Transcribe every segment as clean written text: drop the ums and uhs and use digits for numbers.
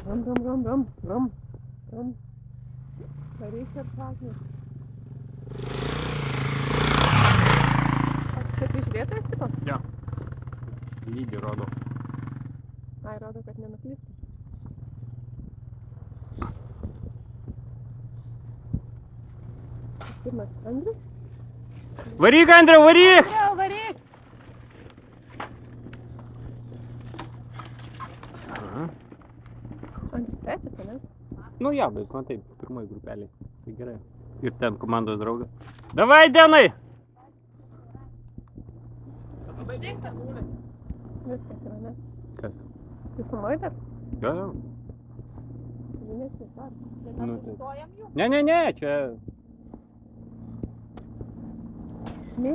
Rum. Varyk per šaknis. Čia prižiūrėtojas tipo? Jo. Lygį rodo. Ai, rodo, kad nenuklystų. Pirmas, Andrius? Varyk, Andriau, varyk! Andriau, varyk! Andrius trečias, ne? Nu, ja, bet man taip, pirmoji grupelė. Tai gerai. Ir ten komandos draugas. Davai, Denai! Viskas yra, ne? Kas? Tu filmuoji dar? Jo. Nes nesvar. Nu, tai. Ne, čia... Ne.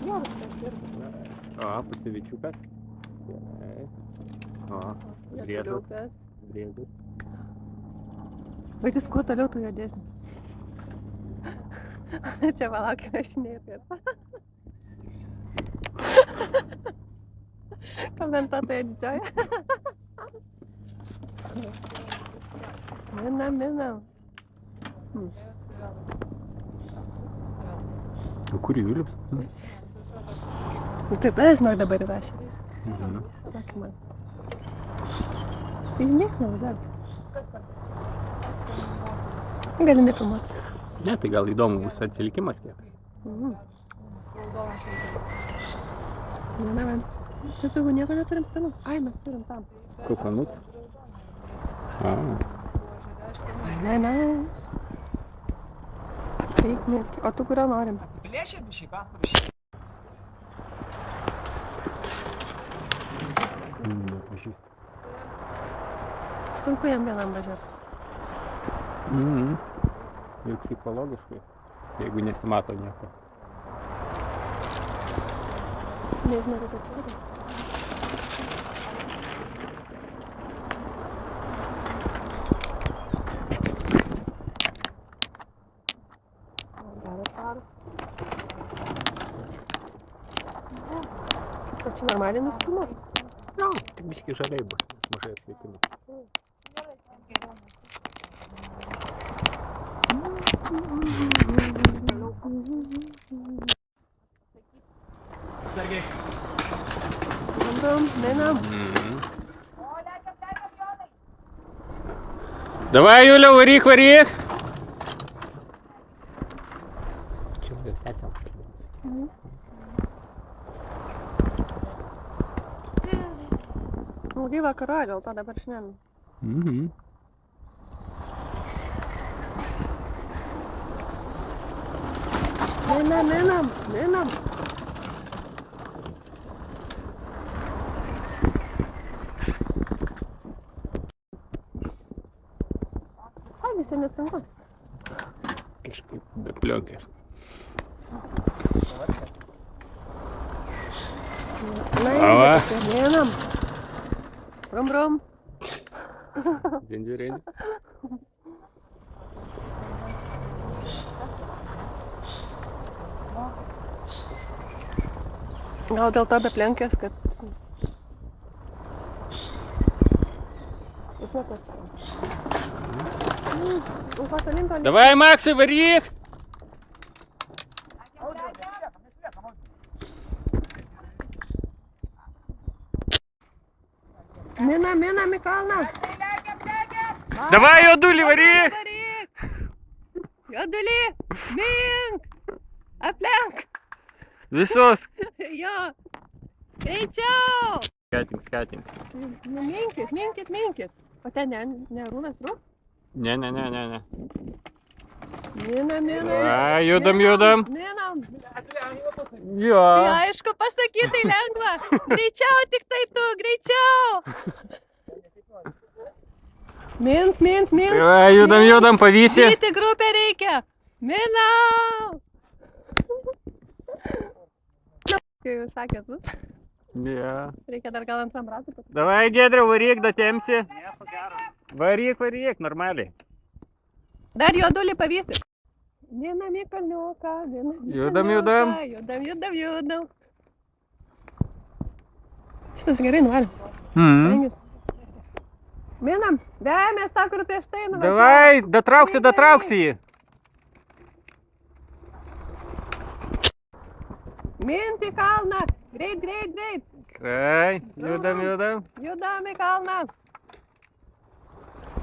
Geras, tas ir. O, Pucevičiukas. Gerai. O, Briezas. Briezas. Vaikis, kuo toliau tu judėsnis? Čia palaukime rašinėtojas. Komentuotoja didžioji. Minam. O kur Julius? Taip, žinok, dabar įrašė. Mhm. Sakai man. Tai nieks nevažiavo. Gali nefilmuoti. Ne, tai gal įdomu bus atsilikimas kiek. Ne. Mes daugiau nieko neturim stalo. Ai, mes turim tam. Kokonut? A. Ne. Reik mėgti. O tu kurio norim? Plėšė bišyką? Nepažįstu. Sunku jam vienam važiuoti. Ir psichologiškai, jeigu nesimato nieko. Nežinau, kaip atrodo. O čia normaliai nusifilmuot? Jo, tik biškį žaliai bus, mažai apšvietimų. Sargiai. Minam. Davai, Juliau, varyk! Čia jau sesė. Ilgai vakaroja, dėl to dabar šiandien. Minam. Ai, čia nesunku. Kažkaip be plionkės. Minam. Rum. Dendžiurėlį. Gal dėl to be plenkės, kad... Davai, Maksai, varyk! Minam į kalną. Davai, Juodulį, varyk! Juodulį, mink! Aplenk! Visus! Jo! Greičiau! Skating. Nu, minkit. O ten ne Rūnas rūp? Ne. Minam. A, judam. Minam. Jo. Tai aišku, pasakyti tai lengva. Greičiau tik tai tu, greičiau. Mink. A, judam, pavysi. Vyti grupę reikia. Minam. Kai jūs sakėt, bus? Ne. Reikia dar gal antram ratui. Davai, Giedriau, varyk, datemsi. Varyk, normaliai. Dar Juodulį pavysi. Minam į kalniuką. Judam. Šitas gerai nuvalim. Minam, vejamės tą, kur prieš tai nuvažiavo. Давай, дотрauksi jį. Minti kalną. Greit. Gerai, judam. Judam į kalną.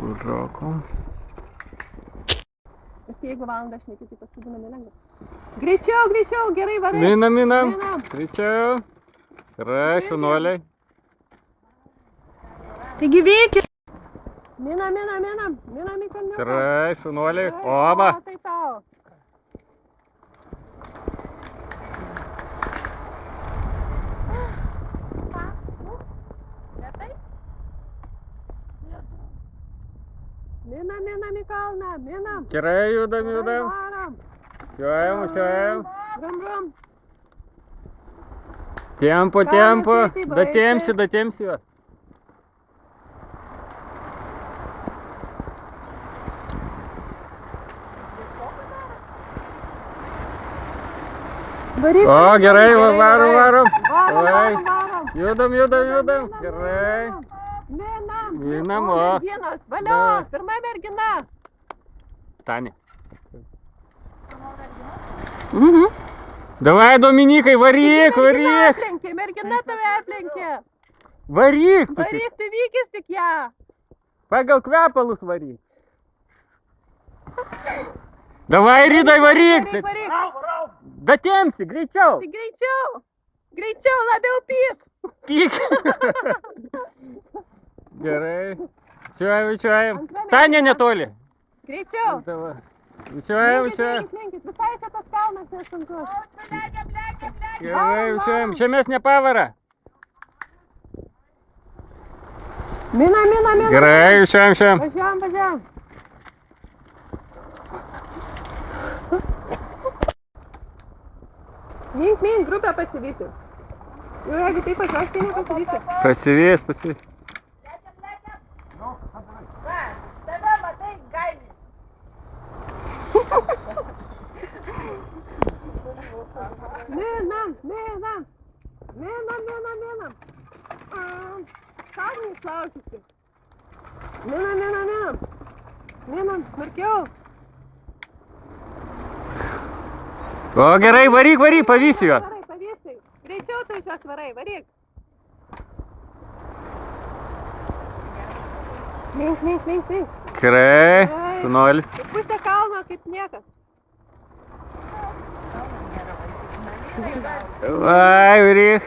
Užrokom. Jeigu valandą šneki, tai paskui būna nelengva. Greičiau, gerai varai. Minam. Greičiau. Gerai, šunuoliai. Taigi vykit. Minam į kalniuką. Gerai, šunuoliai. Oba. Tai tau. Minam į kalną, minam. Gerai, judam. Varom. Važiuojam. Rum. Tempo. greitai Datempsi juos. Varyk. O, gerai, varom. Varom. Judam. Gerai. Minam, o. Merginos, valio, Da. pirma mergina. Tani. Давай, Dominikai, varyk. Mergina tave aplenkė. Varyk. Varyk, tu vykis tik ją. Pagal kvepalus varyk. Давай, Rydai, varyk. Varyk. Datempsi, greičiau. Tai greičiau, labiau pyk. Pyk. Gerai. Važiuojam. Tanya netoli. Greičiau. Давай. Važiuojam. Lenkit, visai čia tas kalnas nesunkus. Gerai, važiuojam. Žemesnė pavara. Minam. Gerai, važiuojam. Važiuojam. Mink, grupę pasivysi. Jau jeigu taip važiuos, tai nepasivysi. Pasivės. Tada matai, gaili. Minam. Ką neišlaukysi? Minam, smarkiau. O, gerai, varyk, pavysi juos. Varai, pavysi. Greičiau tu iš jos varai, varyk. Mink. Gerai, šunuolis. Pusė kalno kaip niekas. Vai, varyk.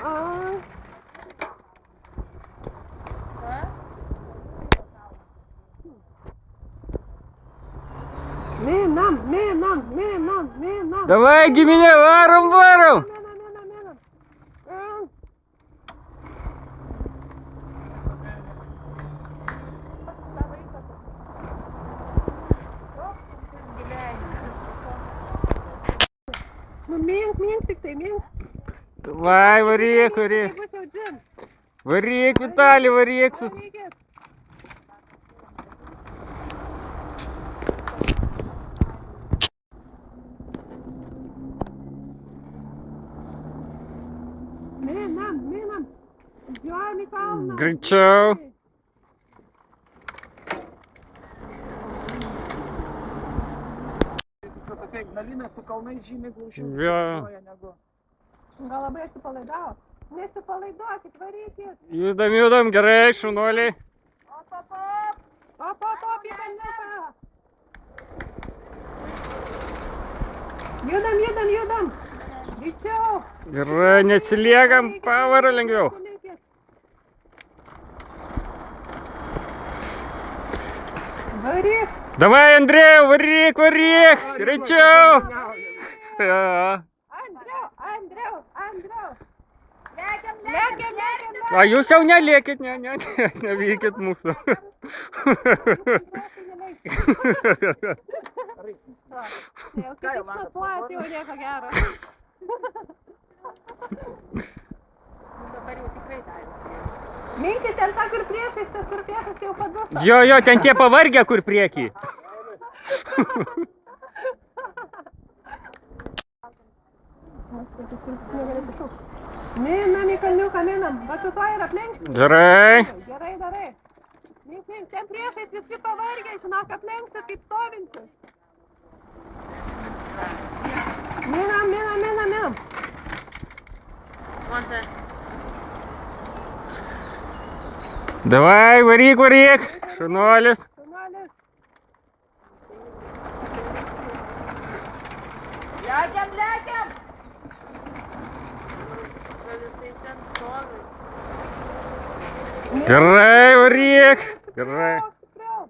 Minam. Давай, giminė, varom. Minam. Mink tik tai, mink. Vai, varyk. Tai bus jau dzin. Varyk, Vitalij, varyk. Varykit. Minam. Važiuojam į kalną. Greičiau. Tokia Ignalina su kalnais žymiai glaušiau Jo. važiuoja negu. Gal labai atsipalaidavo? Nesipalaiduokit, varykit. Judam, gerai, šunuoliai. Op, į kalniuką. Judam. Greičiau. Gerai, neatsiliekam, pavara lengviau. Varyk. Давай, Andrėjau, varyk. Greičiau. Jo. Andriau. Lėkiam. A jūs jau nelėkit, nevykit mūsų. Jau kaip stopuojat, jau nieko gero. Dabar jau tikrai darė. Minkit ten tą, kur priešais, tas kur priešais jau paduso. Jo, ten tie pavargę, kur priekį. Minam į kalniuką, va tu to ir aplink. Gerai. Gerai darai. Mink mink. Ten priešais visi pavargę, žinok, aplenksit kaip stovinčius. Minam. Давай, varyk. Šunuolis. Šunuolis. Lekiam. Gerai, varyk. Gerai. Stipriau.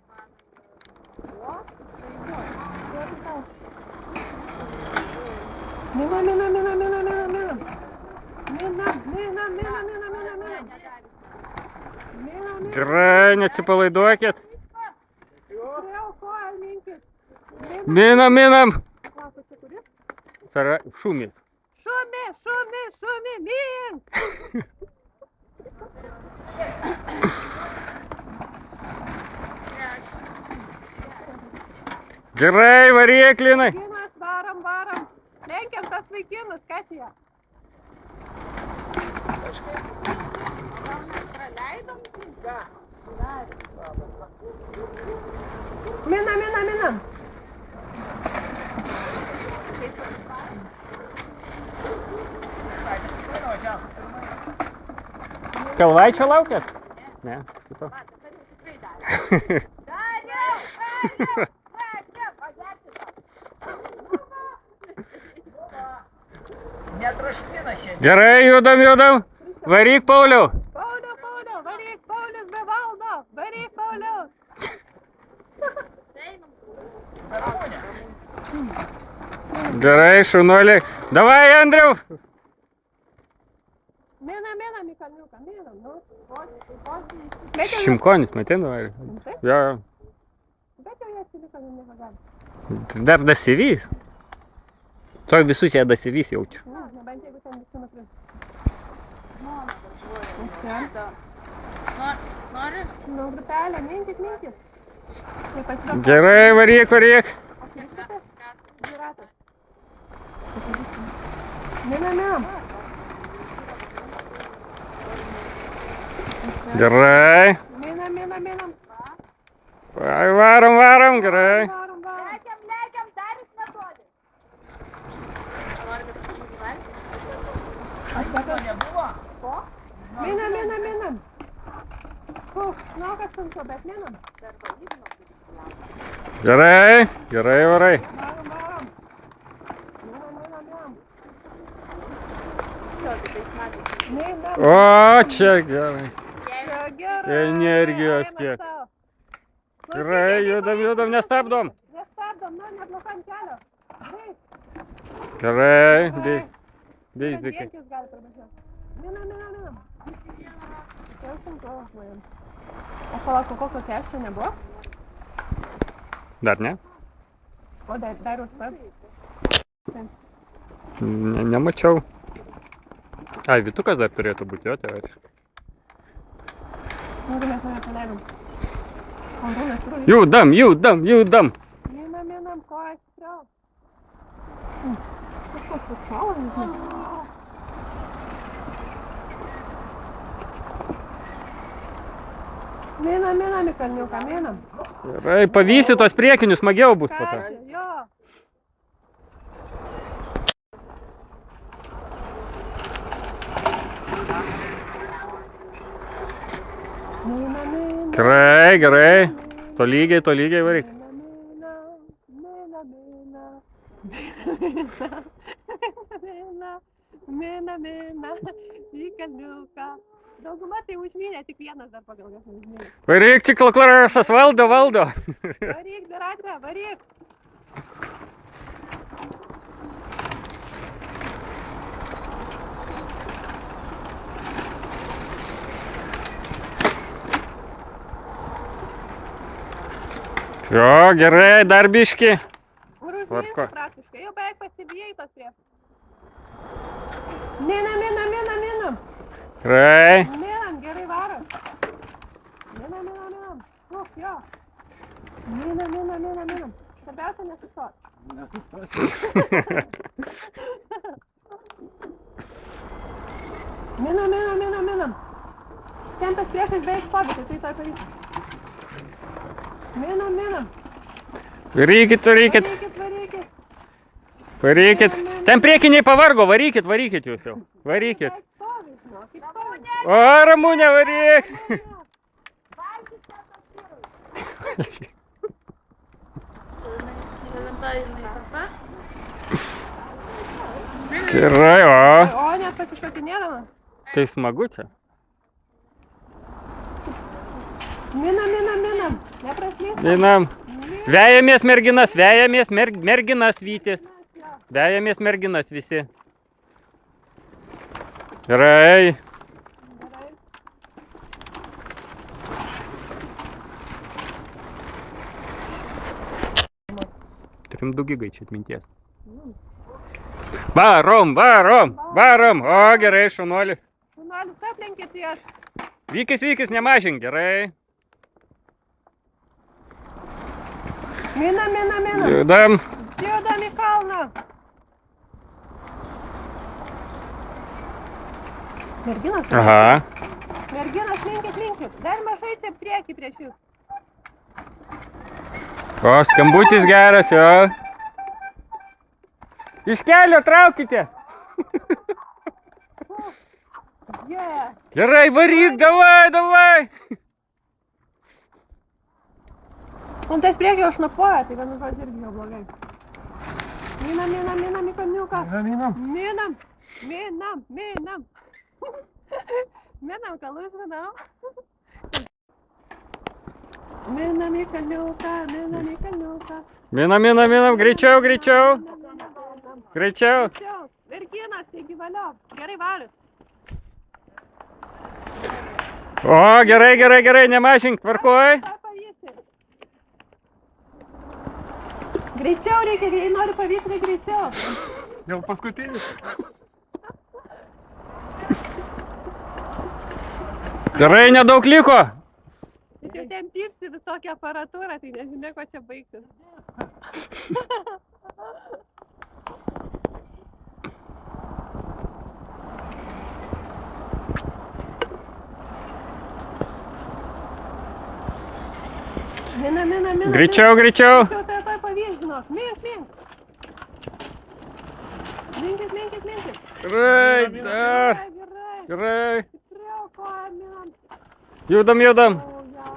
Minam. Gerai, neatsipalaiduokit. Stipriau koją minkit. Minam. Klausia, čia kuris? Šumis. Šumi, mink. Gerai, varyk, Linai. Vaikinas, varom. Lenkiam tas vaikinus, ką čia? Praleidom? Minam. Kalvaičio laukiat? Ne. Kito. Netroškina šiandien. Gerai, judam. Varyk, Pauliau. Pauliau, varyk, Paulius be valdo. Varyk, Pauliau. Ramūnė. Gerai, šunuoliai. Davai, Andriau. Minam, į kalniuką, nu. Šimkonis, matė, dabar. Jo. Bet jau jie atsiliko, nevagali. Dar dasivys. To visus jie dasivys jaučiu. Nebent jeigu ten visi nukris. Nori? Nu, grupelė, minkit. Gerai, varyk. Apirišitas, žiratas. Minam. Gerai. Minam. Varom, gerai. Lekiam, Darius netoli. Nebuvo? Ko? Minam. Žinau, kad sunku, bet minam. Gerai, varai. Varom. Minam. O, čia gerai. Gerai. Energijos Einam tiek. sau. Gerai, judam, nestabdom. Nestabdom, neblokam kelio. Greit. Gerai, deizikai. Vienkis gali pravažiuoti. Minam. Jau sunku žmonėm. O palauk, kokio keščio nebuvo? Dar ne? O dar užpad? Nemačiau. Ai, Vitukas dar turėtų būti, jo, teoriškai. Noriu, mes nepaleidom. Arūnas, Judam. Minam, kojas stipriau. Kažkas sušalo, nežinau. Minam į kalniuką, minam. Gerai, pavysi tos priekinius, smagiau bus po to. Ką čia, jo. Minam. Gerai. Tolygiai varyk. Mina, į kalniuką. Dauguma tai užmynė, tik vienas dar pagal jas užmynė. Varyk, cikloklarasas valdo. Varyk, Daratė, varyk. Jo, gerai, dar biški. Užmynsi praktiškai, jau beveik pasibijai tos priešus. Minam. Gerai. Minam, gerai varom. Minam. Jo. Minam. Svarbiausia nesustot. Minam. Ten tas priešas beveik stovi, tai toj pavyks. Minam, minam. Varykit, varykit. Varykit, varykit. Varykit. Ten priekiniai pavargo, varykit, varykit jūs jau. Varykit. Kaip stovi, žinokit, stovi. O, Ramūnė, varyk. Gerai, o. O, net pasišokinėdama. Tai smagu čia. Minam, minam, minam. Nepraslystam. Einam. Vejamės merginas, vejamės merginas vytis. Vejamės merginas visi. Gerai. Gerai. Turim 2 gigai čia atminties. Varom, varom, varom. O, gerai, šaunuoli. Šunuolis aplenkit jas. Vykis, vykis, nemažink, gerai. Minam, minam, minam. Judam. Judam į kalną. Merginas. Aha. Merginas, linkit, linkit. Dar mažai čia priekį prieš jūs. O, skambutis geras, jo. Iš kelio traukite. Yeah. Gerai, varyk, davai, davai. Un tas priekį jau šnapuoja, tai vienu žodžiu irgi jau blogai. Minam, minam, minam į kalniuką. Minam. Minam, minam, minam. Minam, kalus minam. Minam į kalniuką, minam į kalniuką. Minam, minam, minam, greičiau, greičiau. Greičiau. Greičiau. Merginas, taigi valio. Gerai valis. O, gerai, gerai, gerai, nemažink, tvarkoj. Tą pavysi. Greičiau reikia, jei nori pavysi, reikia greičiau. Jau paskutinis. Gerai, nedaug liko. Tai jau ten pypsi visokią aparatūrą, tai nežinia, ko čia baigtis. Mina, mina, mina. Greičiau, greičiau. Greičiau, tai toj pavyks, žinok. Mink, mink. Minkit, minkit, minkit. Gerai, dar. Gerai, gerai. Gerai. Stipriau kojom minam. Judam, judam. Pauja,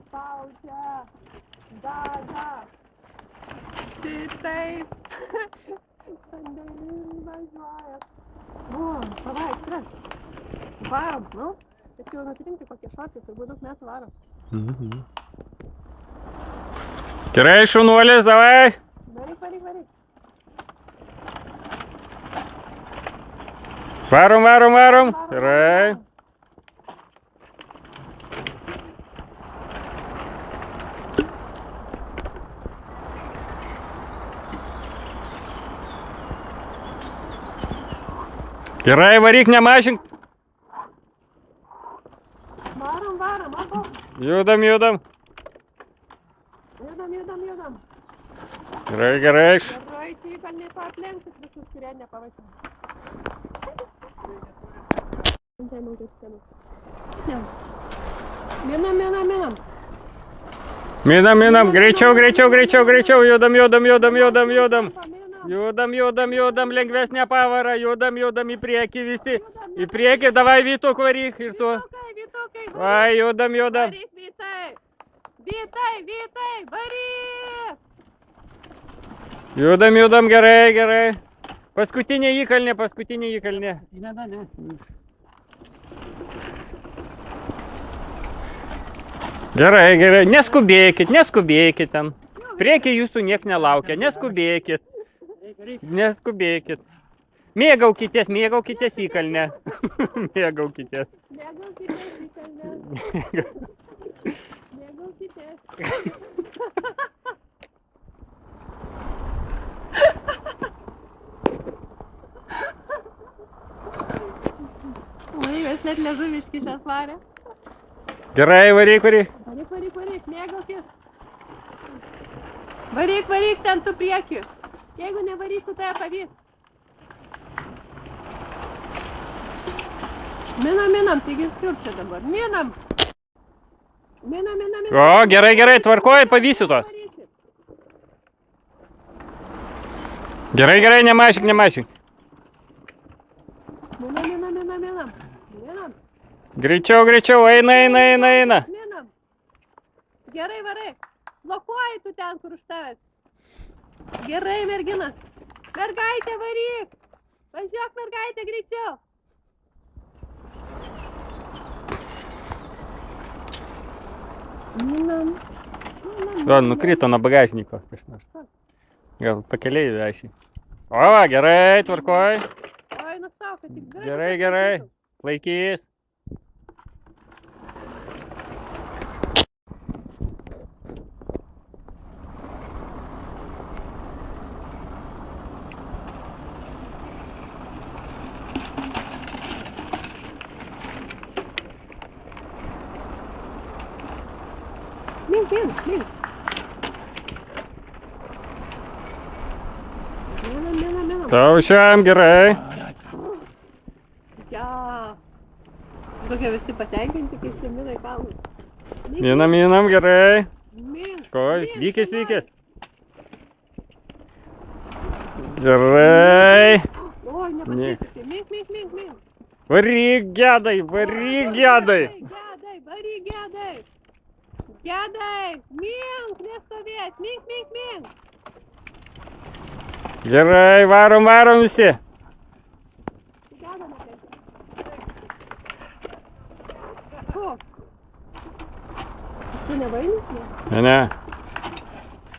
spaudžia, daža. Šitaip. Sandėlin važiuoja. O, pavaik, stras. Varom, nu. Tik jau nutrinti kokie šokai, turbūt daug metų varom. Gerai, šaunuolis, davai. Varyk, varyk, varyk. Varom, varom, varom. Gerai. Gerai, varyk, nemažink. Varom, varom, abu. Judam, judam. Judam, judam, judam. Gerai, gerai. Gerai, čia gal neaplenksit visus, kurie nepavažiavo. Minam, minam, minam. Minam, minam. Greičiau, greičiau, greičiau, greičiau. Judam, judam, judam, judam, judam. Minam. Judam, judam, judam. Lengvesnė pavara. Judam, judam į priekį visi. Į priekį, davai Vytuk varyk ir tu. Vytukai, vytukai, varyk. Vai, judam, judam. Varyk, Vytai. Vytai, Vytai, varyk. Judam, judam, gerai, gerai. Paskutinė įkalnė, paskutinė įkalnė. Gerai, gerai. Neskubėkit, neskubėkit ten. Priekį jūsų nieks nelaukia. Neskubėkit. Neskubėkit. Mėgaukitės, mėgaukitės įkalnę. Mėgaukitės. Mėgaukitės įkalnę. Mėgaukitės. Laivės net liežuviški šią svarę. Gerai, varyk, varyk. Varyk, varyk, varyk, mėgaukis. Varyk, varyk, ten tu prieki. Jeigu nevarysiu, tai pavys. Minam, minam, taigi kur čia dabar? Minam. Mina. O, gerai, tvarkoj, pavysiu tos. Varykit. Gerai, nemažink. Minam. Greičiau, eina. Minam. Gerai, varai. Blokuoji tu ten, kur už tavęs. Gerai, merginas. Mergaitė, varyk. Važiuok, mergaitė, greičiau. Minam. O, nukrito nuo bagažniko. Gal pakeliai veši. O, gerai, tvarkoj. Oi, nustauk, kad tik Gerai. Laikys. Mink. Minam. Taušiam, gerai. Ja. Tokie visi patenkinti, kai seminai kalnai. Minam, gerai. Mink. Koj, vykis. Gerai. Oi, nepasisakė. Mink. Varyk, gedai. Gedai. Mink, nestovės. Mink. Gerai, varom visi. Gedai nekenčia. Ko? Čia ne vainis, ne? Ne.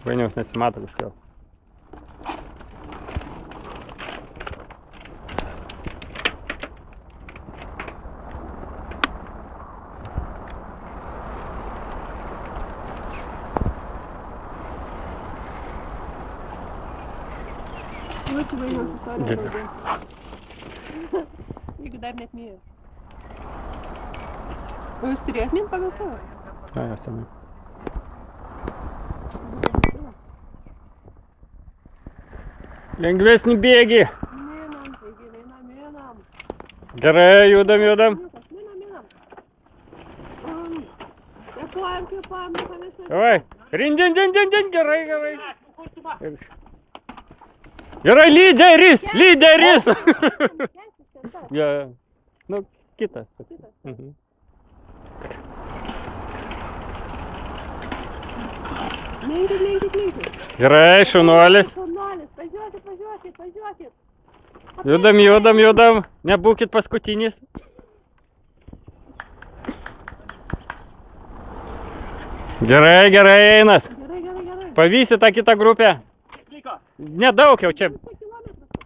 Vainiaus nesimato kažkodėl. Nu, čia vainiaus istorija daugiau. Jeigu dar net myli. O jūs turėjot mint pagal savo? Na, jau senai. Lengvesnį bėgį. Minam. Gerai, judam. Minam. Kvėpuojam, nepamėsim. Davai. Rindin, gerai. Gerai, lyderis. Ja. Nu, kitas. Mhm. Minkit. Gerai, šaunuolis. Važiuokit. Judam. Nebūkit paskutinis. Gerai, einas. Gerai. Pavysi tą kitą grupę. Nedaug jau čia.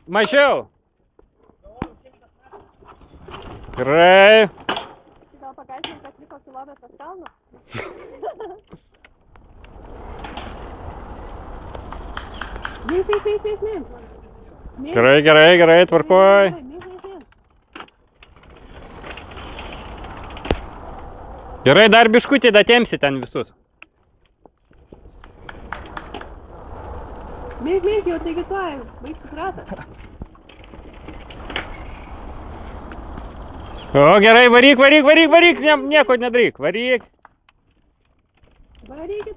Mažiau. Gerai. Gal pagaisim, kad liko kilometras kalno? Mink. Gerai, tvarkoj. Mink. Gerai, dar biškutį datempsi ten visus. Mink, jau taigi tuoj, baigsis ratas. O, gerai, varyk, nieko nedaryk, varyk. Varykit.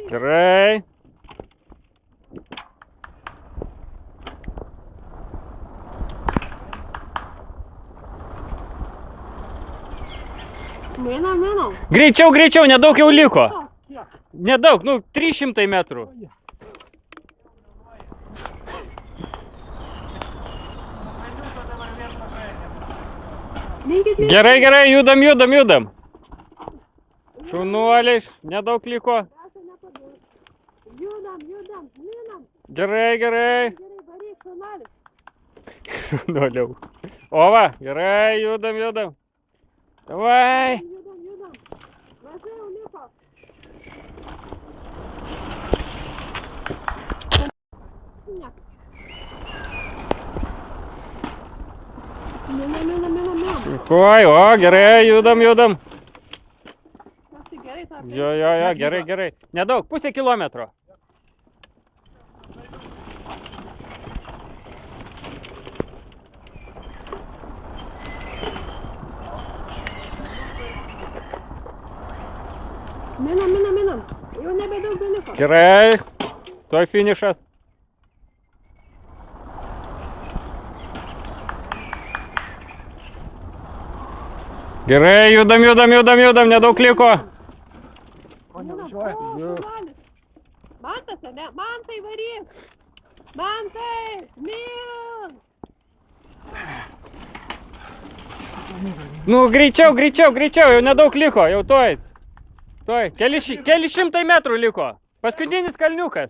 Gerai. Minam. Greičiau, nedaug jau liko. Nedaug, 300 metrų. Minkit. Gerai, judam. Šaunuoliai, nedaug liko. Judam. Minam. Gerai. Varyk, šaunuolis. Šaunuoliau. O va, gerai, judam. Davai. Judam. Mažai jau liko. Minam. Koj, o, gerai, judam. Tai gerai, tą Jo, gerai. Nedaug, pusę kilometro. Minam. Jau nebedaug beliko. Gerai. Tuoj finišas. Gerai, judam, nedaug liko. O Minam, nevažiuoja. o, šaunuolis. Mantas, ar ne? Mantai, varyk. Mantai, min. Nu, greičiau, jau nedaug liko, jau tuoj. Keli šimtai metrų liko. Paskutinis kalniukas.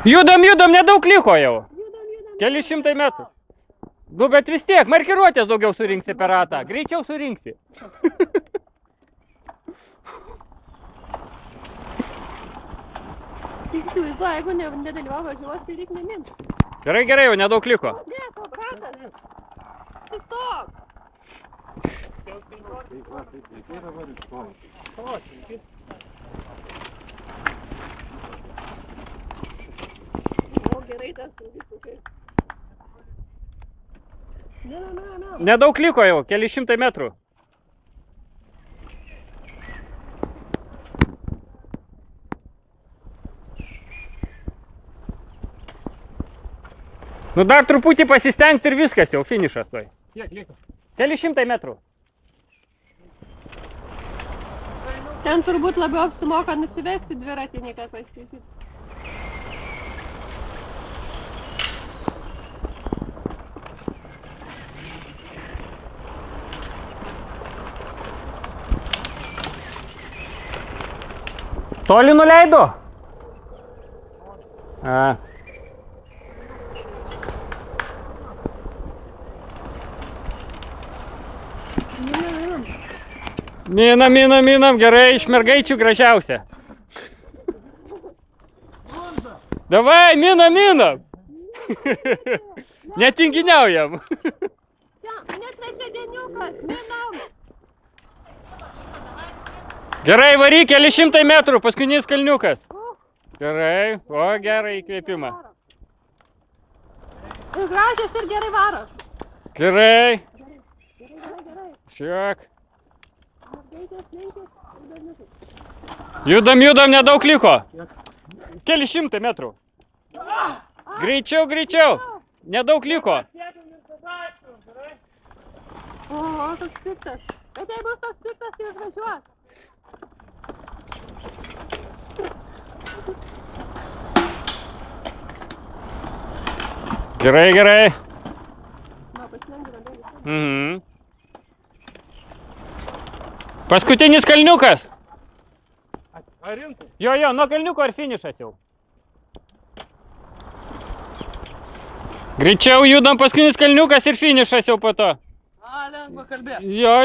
Judam, nedaug liko jau. Judam. Keli šimtai metrų. Nu, bet vis tiek, markiruotės daugiau surinksi per ratą. Greičiau surinksi. Tik įsivaizduoju, jeigu nedalyvavo važiuos, tai reik nemint. Gerai, jau nedaug liko. Ne, to bratas. Sustok. O, gerai tas viskas. Ne. Nedaug liko jau, keli šimtai metrų. Nu dar truputį pasistengti ir viskas jau, finišas tuoj. Kiek liko? Keli šimtai metrų. Ten turbūt labiau apsimoka nusivesti dviratį, nei kad pasiskaityti. Toli nuleido? A. Minam, gerai, iš mergaičių gražiausia. Davai, minam. Netinginiaujam. Net trečiadieniukas, minam. Gerai, varyk, keli šimtai metrų, paskutinis kalniukas. Gerai, o gerai įkvėpimą. Ir gražias ir gerai varo. Gerai. Gerai. Šiek. Mergaitės, lenkės ir berniukai. Judam, nedaug liko. Keli šimtai metrų. Greičiau. Nedaug liko. O, toks piktas. Bet jei bus toks piktas, tai užvažiuos. Gerai. Na, pasilengina bėgi. Mhm. Paskutinis kalniukas. Ar rimtai? Jo, nuo kalniuko ar finišas jau. Greičiau judam, paskutinis kalniukas ir finišas jau po to. Lengva kalbėt. Jo,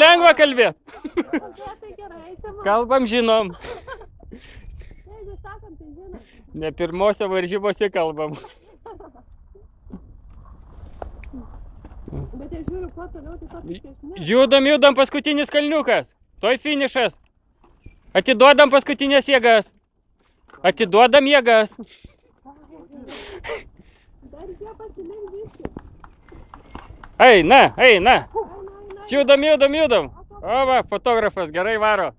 lengva kalbėt. Tai gerai, čia man. Kalbam žinom. Jeigu sakant, tai žinom. Ne pirmose varžybose kalbam. Bet aš žiūriu, kuo toliau, tai kuo piktesni. Judam, paskutinis kalniukas. Toj finišas. Atiduodam paskutinės jėgas. Atiduodam jėgas. Dar jie pasilenk biškį. Eina. Judam. O va, fotografas gerai varo.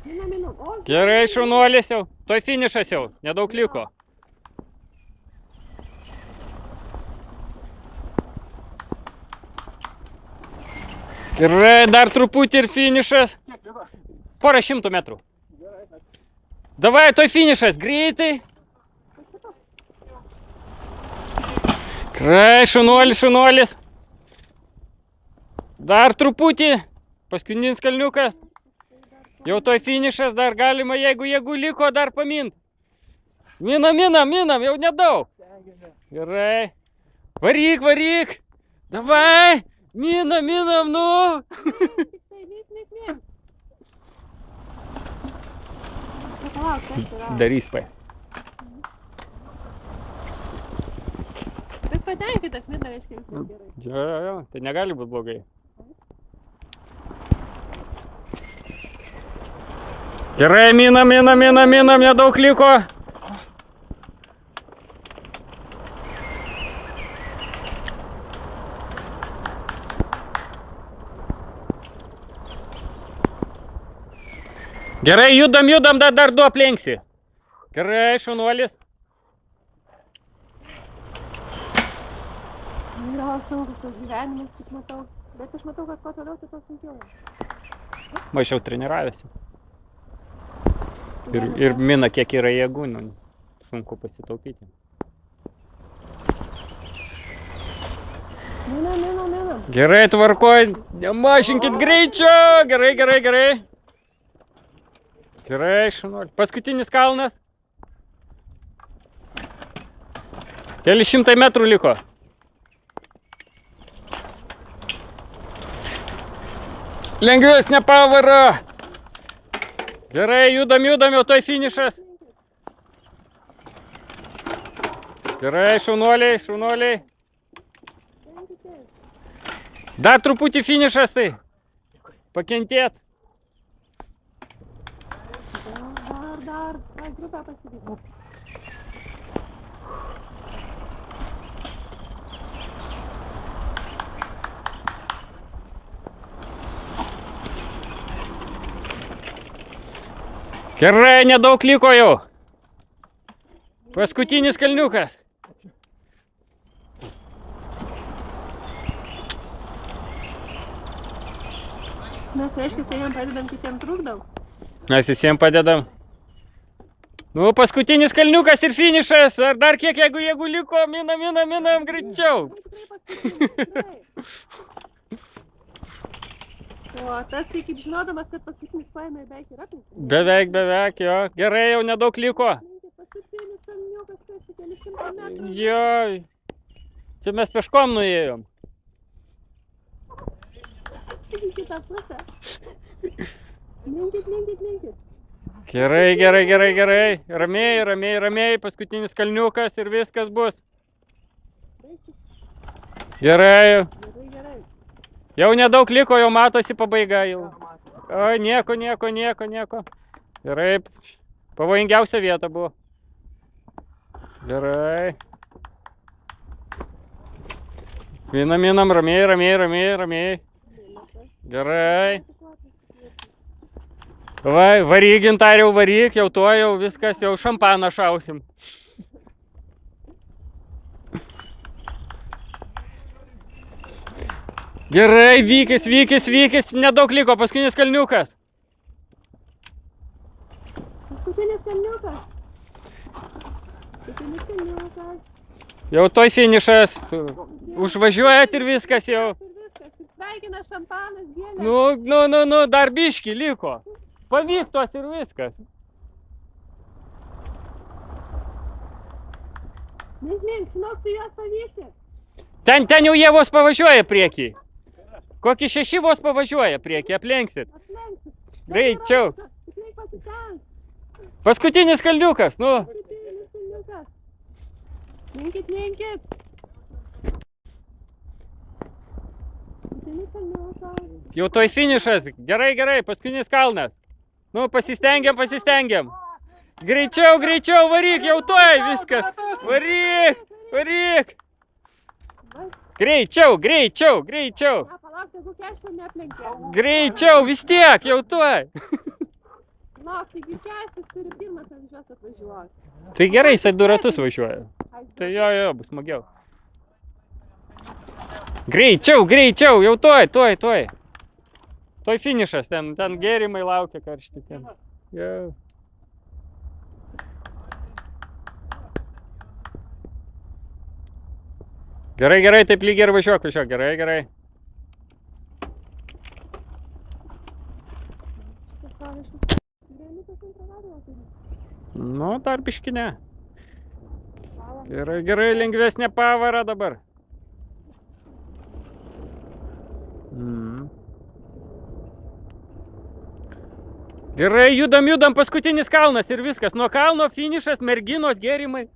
Minam. O, Gerai, šaunuolis jau. Toj finišas jau. Nedaug liko. Gerai, dar truputį ir finišas. Porą šimtų metrų. Davai, toj finišas, greitai. Gerai, šaunuolis. Dar truputį. Paskutinis kalniukas. Jau toj finišas, dar galima, jeigu jėgų liko, dar pamint. Minam, jau nedaug. Gerai. Varyk. Davai. Minam, nu. Vyk. Čia palauk, kas yra. Darys pai. Bet patenkintas mina, reiškia viskas gerai. Jo, tai negali būti blogai. Gerai, minam, nedaug liko. Gerai, judam, judam, dar du aplenksi. Gerai, šaunuolis. Yra sunkus tas gyvenimas, kaip matau. Bet aš matau, kad kuo toliau, tai to sunkiau. Mažiau treniravęsi. Ir mina, kiek yra jėgų, nu, sunku pasitaupyti. Minam. Gerai, tvarkoj, nemažinkit greičio. Gerai. Gerai, šaunuolis. Paskutinis kalnas. Keli šimtai metrų liko. Lengvesnė pavara. Gerai, judam, jau toj finišas. Gerai, šaunuoliai. Dar truputį finišas tai. Pakentėt. Dar grupę pasivysim. Gerai, nedaug liko jau. Paskutinis kalniukas. Mes, reiškia, vienam padedam, kitiem trukdom. Mes visiems padedam. Nu, paskutinis kalniukas ir finišas. Ar dar kiek, jeigu liko, minam greičiau. Tikrai. O tas tai kaip žinodamas, kad paskutinis paėmė beveik ir apimti. Beveik, jo. Gerai, jau nedaug liko. Paskutinis kalniukas, tai keli šimtai metrų. Jo. Čia mes peškom nuėjom. Į kitą pusę. Linkit. Gerai. Ramiai. Paskutinis kalniukas ir viskas bus. Gerai. Jau nedaug liko, jau matosi pabaiga jau. O, nieko. Gerai. Pavojingiausia vieta buvo. Gerai. Minam, ramiai. Gerai. Varyk, Gintariau, varyk, jau to jau viskas, jau šampaną šausim. Gerai, vykis, nedaug liko, paskutinis kalniukas. Jau toj finišas, užvažiuojat ir viskas jau. Sveikina šampanas, gėlė. Nu, dar biški liko. Pavyktos ir viskas. Mink, žinok, tu juos pavyksi. Ten jau jie vos pavažiuoja priekį. Kokį 6 vos pavažiuoja priekį, aplenksit. Greičiau. Paskutinis kalniukas, nu. Linkit. Jau toj finišas. Gerai, paskutinis kalnas. Nu, pasistengiam. Greičiau, varyk, jau toj viskas. Varyk. Greičiau. Palauk, jeigu keštų neaplenkė. Greičiau, vis tiek, jau toj. Lauk, taigi keštis turi pirmas ant juos atvažiuoti. Tai gerai, jisai 2 ratus važiuoja. Tai jo, bus smagiau. Greičiau, jau toj. Toj finišas, ten gėrimai laukia karšti. Jau. Gerai, taip lygiai ir važiuok, gerai. Nu, dar biški ne. Gerai, lengvesnė pavara dabar. Gerai, judam, paskutinis kalnas ir viskas. Nuo kalno finišas, merginos, gėrimai.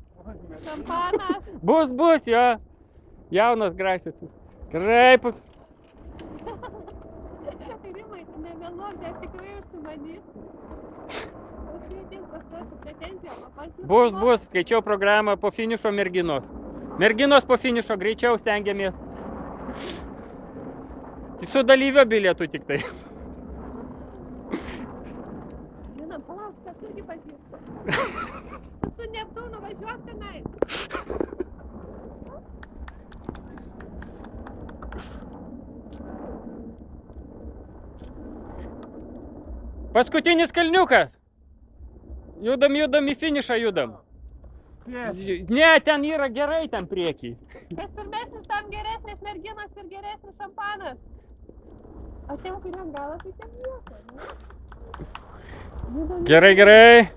Šampanas. Bus, jo. Jaunas gražus. Gerai. Rimai, tu nemeluok, dar tikrai užsimanys. Bus, skaičiau programą po finišo merginos. Merginos po finišo, greičiau stengiamės. Su dalyvio bilietu tik tai. priekį pažiūrėti. Tu su Neptūnu važiuok tenai. Paskutinis kalniukas. Judam, judam, į finišą judam. Ne, ten yra gerai ten priekį. Kas pirmesnis, tam geresnės merginos ir geresnis šampanas. O tiem, kuriam galą, tai ten nieko, ne? Judam, Gerai, gerai.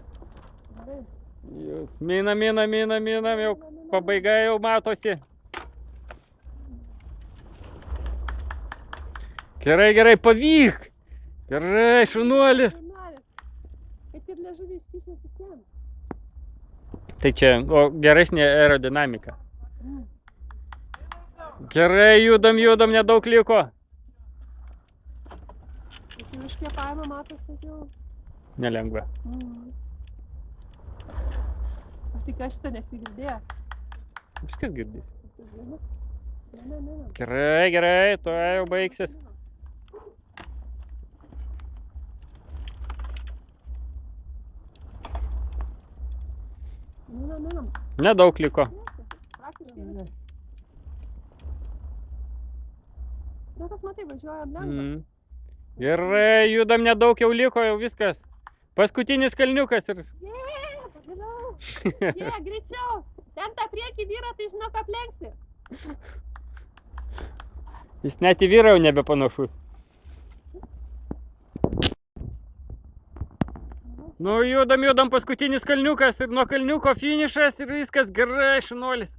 gerai. Minam, jau pabaiga jau matosi. Gerai, gerai, pavyk. Gerai, šunuolis. Šaunuolis. Kad ir liežuvį iškišęs visiem. Tai čia, o geresnė aerodinamika. Gerai, judam, nedaug liko. Tai jau iš kvėpavimo matos, kad jau... Nelengva. Aš tik šitą nesigirdėjo. Viskas girdys. Ne. Gerai, gerai, to jau baigsis. Minam. Nedaug liko. Praktiškai viskas. Nes matai, važiuojam lengva. Gerai, judam, nedaug jau liko, jau viskas. Paskutinis kalniukas ir... Pagaliau. Greičiau. Ten tą priekį vyrą, tai žinok aplenksi. Jis net į vyrą jau nebepanašus. Nu, judam, paskutinis kalniukas ir nuo kalniuko finišas ir viskas gerai, šunuolis.